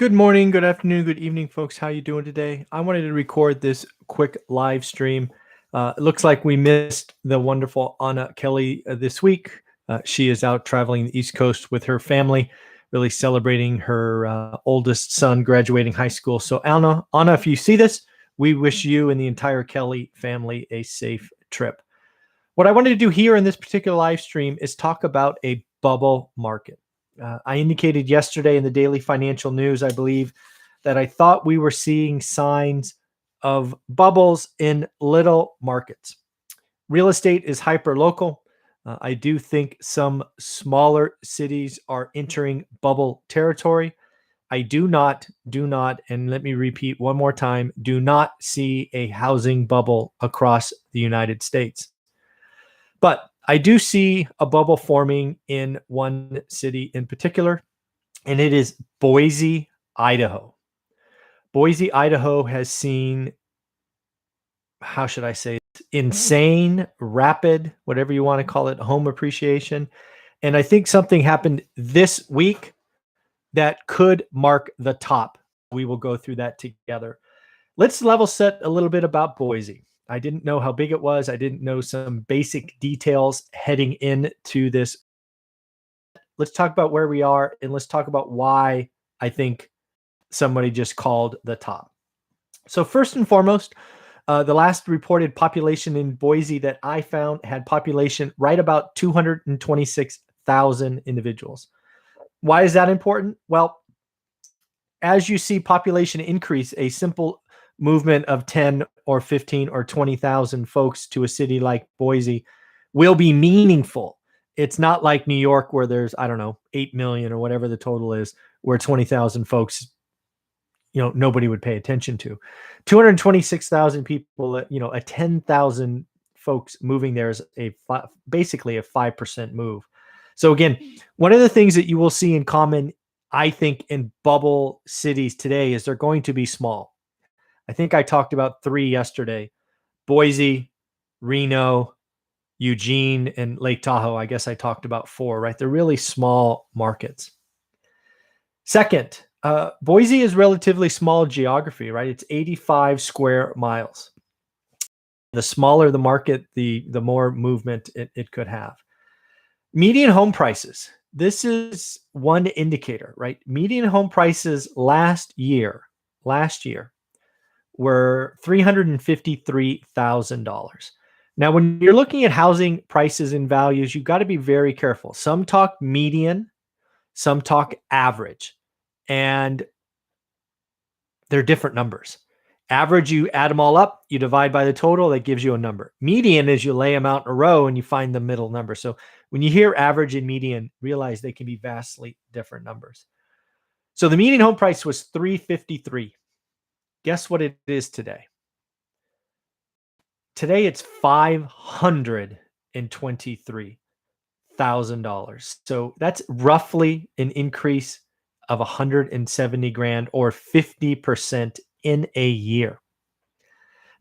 Good morning, good afternoon, good evening, folks. How you doing today? I wanted to record this quick live stream. It looks like we missed the wonderful Anna Kelly this week. She is out traveling the East Coast with her family, really celebrating her oldest son graduating high school. So Anna, if you see this, we wish you and the entire Kelly family a safe trip. What I wanted to do here in this particular live stream is talk about a bubble market. I indicated yesterday in the daily financial news, I believe, that I thought we were seeing signs of bubbles in little markets. Real estate is hyper local. I do think some smaller cities are entering bubble territory. I do not, and let me repeat one more time, do not see a housing bubble across the United States. But I do see a bubble forming in one city in particular, and it is Boise, Idaho. Boise, Idaho has seen, how should I say, insane, rapid, whatever you want to call it, home appreciation. And I think something happened this week that could mark the top. We will go through that together. Let's level set a little bit about Boise. I didn't know how big it was. I didn't know some basic details heading into this. Let's talk about where we are, and let's talk about why I think somebody just called the top. So first and foremost, the last reported population in Boise that I found had population right about 226,000 individuals. Why is that important? Well, as you see population increase, a simple movement of 10 or 15 or 20,000 folks to a city like Boise will be meaningful. It's not like New York where there's, 8 million or whatever the total is, where 20,000 folks, nobody would pay attention to. 226,000 people, a 10,000 folks moving there is basically a 5% move. So again, one of the things that you will see in common, I think, in bubble cities today is they're going to be small. I think I talked about 3 yesterday: Boise, Reno, Eugene, and Lake Tahoe. I guess I talked about 4, right? They're really small markets. Second, Boise is relatively small geography, right? It's 85 square miles. The smaller the market, the more movement it could have. Median home prices. This is one indicator, right? Median home prices last year were $353,000. Now, when you're looking at housing prices and values, you've got to be very careful. Some talk median, some talk average, and they're different numbers. Average, you add them all up, you divide by the total, that gives you a number. Median is you lay them out in a row and you find the middle number. So when you hear average and median, realize they can be vastly different numbers. So the median home price was $353,000. Guess what it is today? Today it's $523,000. So that's roughly an increase of $170,000 or 50% in a year.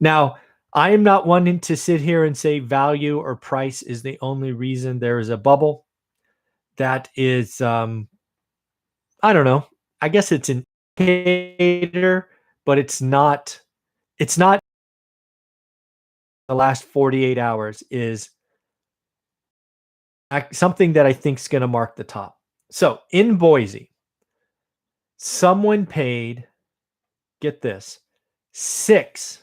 Now, I am not wanting to sit here and say value or price is the only reason there is a bubble. That is, I don't know. I guess it's an indicator, but it's not. The last 48 hours is something that I think is going to mark the top. So in Boise, someone paid, get this, six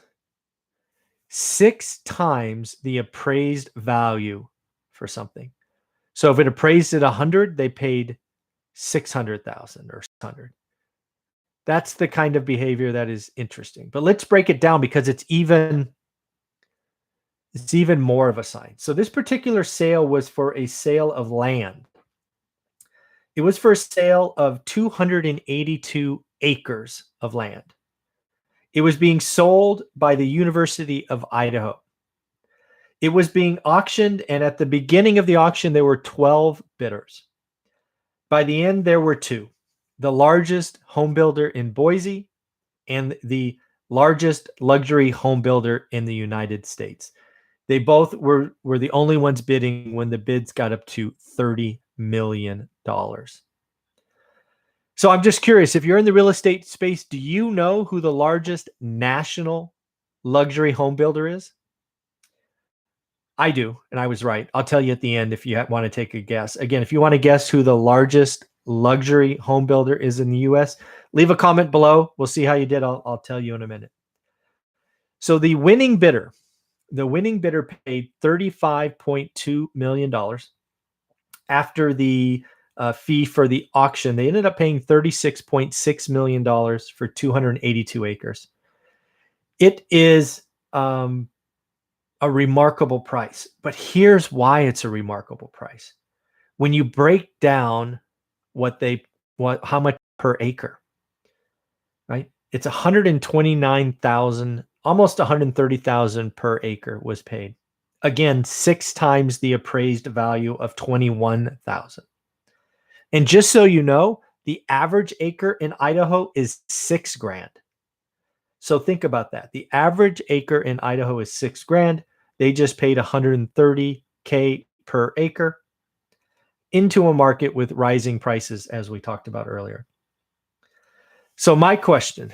times the appraised value for something. So if it appraised at 100, they paid 600,000 or 600. That's the kind of behavior that is interesting. But let's break it down because it's even more of a sign. So this particular sale was for a sale of land. It was for a sale of 282 acres of land. It was being sold by the University of Idaho. It was being auctioned, and at the beginning of the auction, there were 12 bidders. By the end, there were 2. The largest home builder in Boise and the largest luxury home builder in the United States. They both were the only ones bidding when the bids got up to $30 million. So I'm just curious, if you're in the real estate space, do you know who the largest national luxury home builder is? I do, and I was right. I'll tell you at the end if you want to take a guess. Again, if you want to guess who the largest luxury home builder is in the US, leave a comment below. We'll see how you did. I'll tell you in a minute. So the winning bidder paid $35.2 million. After the fee for the auction, they ended up paying $36.6 million for 282 acres. It is a remarkable price, but here's why it's a remarkable price. When you break down how much per acre, right? It's 129,000, almost 130,000 per acre was paid. Again, 6 times the appraised value of 21,000. And just so you know, the average acre in Idaho is $6,000. So think about that. The average acre in Idaho is $6,000. They just paid $130K per acre into a market with rising prices, as we talked about earlier. So my question,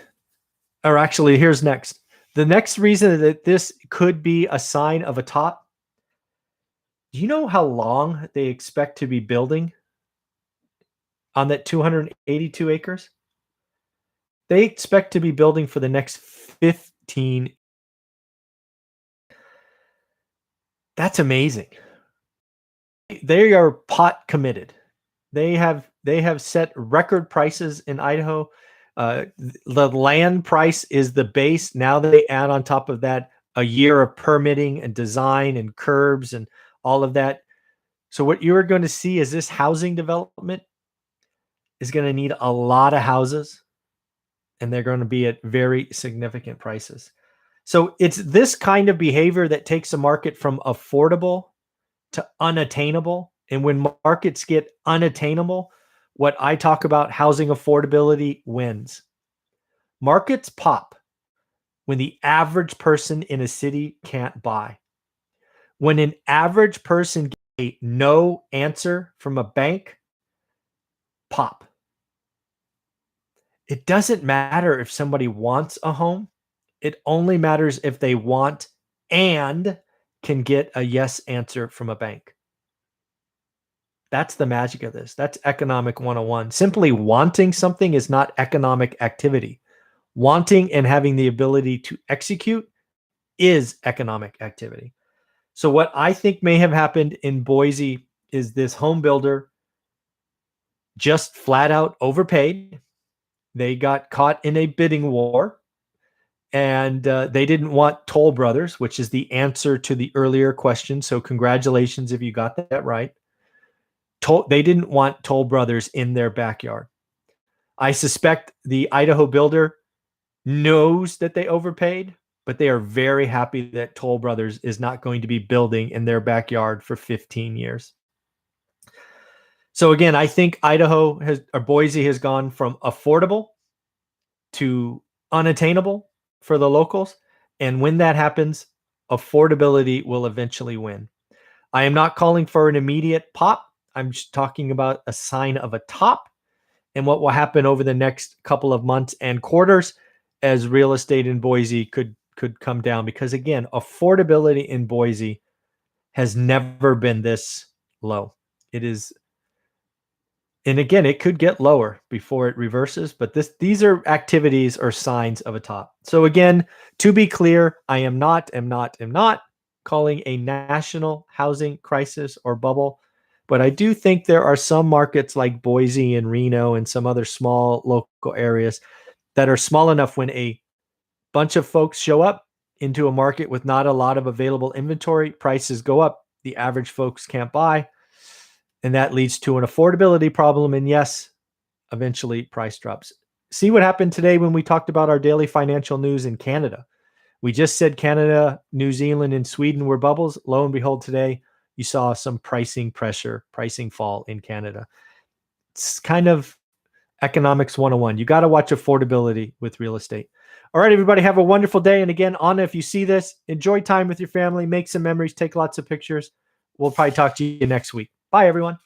or actually here's next. The next reason that this could be a sign of a top, do you know how long they expect to be building on that 282 acres? They expect to be building for the next 15. That's amazing. They are pot committed. They have set record prices in Idaho. The land price is the base. Now they add on top of that a year of permitting and design and curbs and all of that. So what you're going to see is this housing development is going to need a lot of houses, and they're going to be at very significant prices. So it's this kind of behavior that takes a market from affordable to unattainable. And when markets get unattainable, what I talk about, housing affordability, wins. Markets pop when the average person in a city can't buy. When an average person gets a no answer from a bank, pop. It doesn't matter if somebody wants a home. It only matters if they want and can get a yes answer from a bank. That's the magic of this. That's economic 101. Simply wanting something is not economic activity. Wanting and having the ability to execute is economic activity. So what I think may have happened in Boise is this home builder just flat out overpaid. They got caught in a bidding war, and they didn't want Toll Brothers, which is the answer to the earlier question. So congratulations if you got that right. They didn't want Toll Brothers in their backyard. I suspect the Idaho builder knows that they overpaid, but they are very happy that Toll Brothers is not going to be building in their backyard for 15 years. So again, I think Boise has gone from affordable to unattainable for the locals. And when that happens, affordability will eventually win. I am not calling for an immediate pop. I'm just talking about a sign of a top and what will happen over the next couple of months and quarters as real estate in Boise could come down. Because again, affordability in Boise has never been this low. It is, and again, it could get lower before it reverses, but these are activities or signs of a top. So again, to be clear, I am not calling a national housing crisis or bubble. But I do think there are some markets like Boise and Reno and some other small local areas that are small enough when a bunch of folks show up into a market with not a lot of available inventory, prices go up, the average folks can't buy, and that leads to an affordability problem. And yes, eventually price drops. See what happened today when we talked about our daily financial news in Canada. We just said Canada, New Zealand, and Sweden were bubbles. Lo and behold, today, you saw some pricing fall in Canada. It's kind of economics 101. You got to watch affordability with real estate. All right, everybody, have a wonderful day. And again, Anna, if you see this, enjoy time with your family, make some memories, take lots of pictures. We'll probably talk to you next week. Bye, everyone.